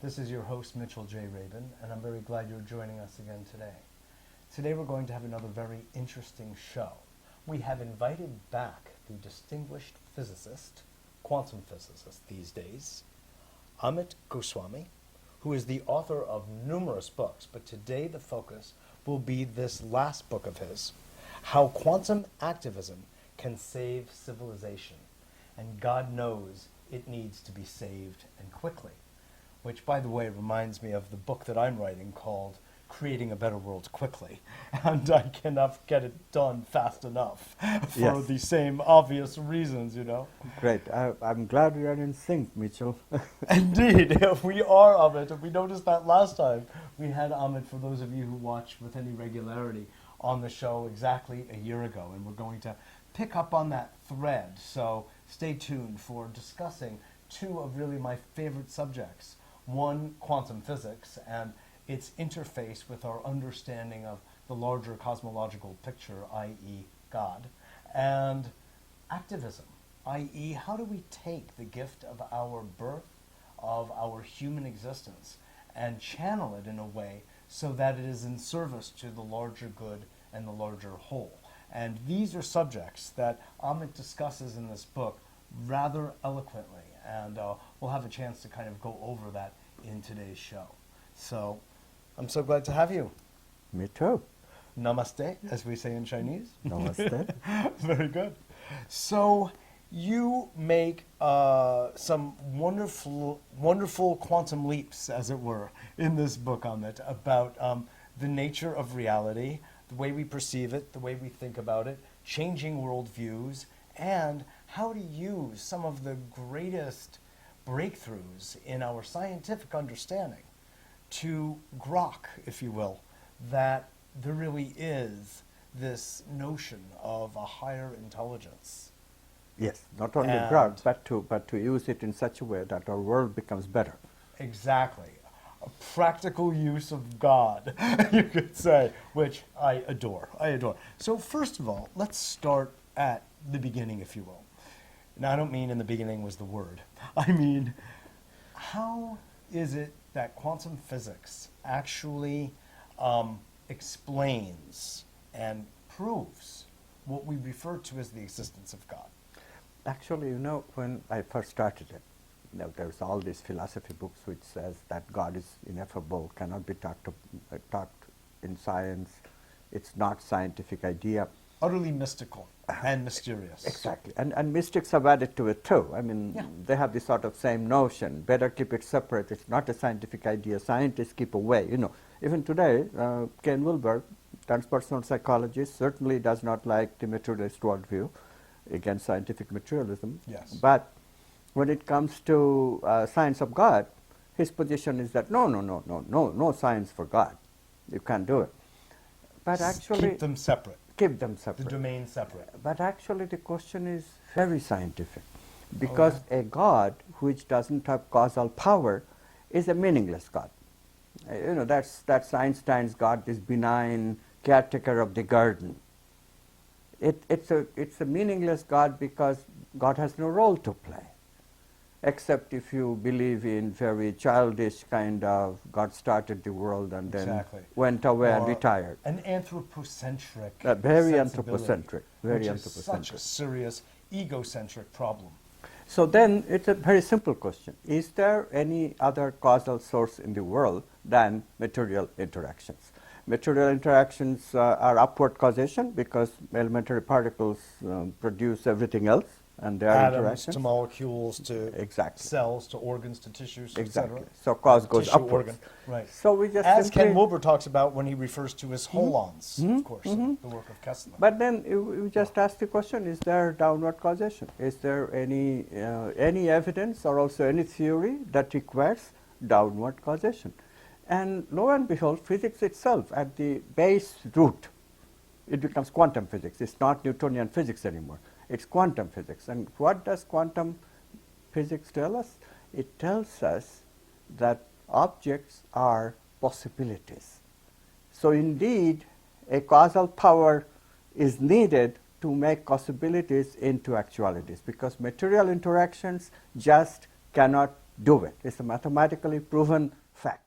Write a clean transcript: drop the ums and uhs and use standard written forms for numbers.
This is your host, Mitchell J. Rabin, and I'm very glad you're joining us again today. Today we're going to have another very interesting show. We have invited back the distinguished physicist, quantum physicist these days, Amit Goswami, who is the author of numerous books, but today the focus will be this last book of his, How Quantum Activism Can Save Civilization. And God knows it needs to be saved and quickly. Which, by the way, reminds me of the book that I'm writing called Creating a Better World Quickly. And I cannot get it done fast enough for the same obvious reasons, you know. Great. I'm glad we are in sync, Mitchell. Indeed, we are, Amit. We noticed that last time. We had Amit, for those of you who watch with any regularity, on the show exactly a year ago. And we're going to pick up on that thread. So stay tuned for discussing two of really my favorite subjects. One, quantum physics and its interface with our understanding of the larger cosmological picture, i.e. God, and activism, i.e. how do we take the gift of our birth, of our human existence, and channel it in a way so that it is in service to the larger good and the larger whole. And these are subjects that Amit discusses in this book rather eloquently, and we'll have a chance to kind of go over that in today's show. So, I'm so glad to have you. Me too. Namaste, as we say in Chinese. Namaste. Very good. So, you make some wonderful quantum leaps, as it were, in this book, Amit, about the nature of reality, the way we perceive it, the way we think about it, changing worldviews, and how to use some of the greatest breakthroughs in our scientific understanding to grok, if you will, that there really is this notion of a higher intelligence. Yes, not only grok, but to use it in such a way that our world becomes better. Exactly. A practical use of God, you could say, which I adore. I adore. So first of all, let's start at the beginning, if you will. Now, I don't mean in the beginning was the word. I mean, how is it that quantum physics actually explains and proves what we refer to as the existence of God? Actually, you know, when I first started it, you know, there's all these philosophy books which says that God is ineffable, cannot be taught in science, it's not scientific idea. Utterly mystical and mysterious. Exactly. And mystics have added to it too. I mean, they have this sort of same notion. Better keep it separate. It's not a scientific idea. Scientists keep away. You know, even today, Ken Wilber, transpersonal psychologist, certainly does not like the materialist worldview against scientific materialism. Yes. But when it comes to science of God, his position is that no science for God. You can't do it. But actually, keep them separate. Keep them separate. The domain separate. But actually the question is very scientific, because a God which doesn't have causal power is a meaningless God. You know, that's Einstein's God, this benign caretaker of the garden. It's a meaningless God because God has no role to play, except if you believe in very childish kind of God started the world and then went away and retired. An anthropocentric very anthropocentric. Very which is such a serious egocentric problem. So then it's a very simple question. Is there any other causal source in the world than material interactions? Material interactions are upward causation because elementary particles produce everything else. And there are interactions. To molecules, to cells, to organs, to tissues, exactly. etc. So cause goes upwards. Right. So we just as Ken Wilber talks about when he refers to his holons, of course, the work of Kessler. But then you just ask the question: is there downward causation? Is there any evidence or also any theory that requires downward causation? And lo and behold, physics itself, at the base root, it becomes quantum physics. It's not Newtonian physics anymore. It's quantum physics. And what does quantum physics tell us? It tells us that objects are possibilities. So indeed, a causal power is needed to make possibilities into actualities, because material interactions just cannot do it. It's a mathematically proven fact.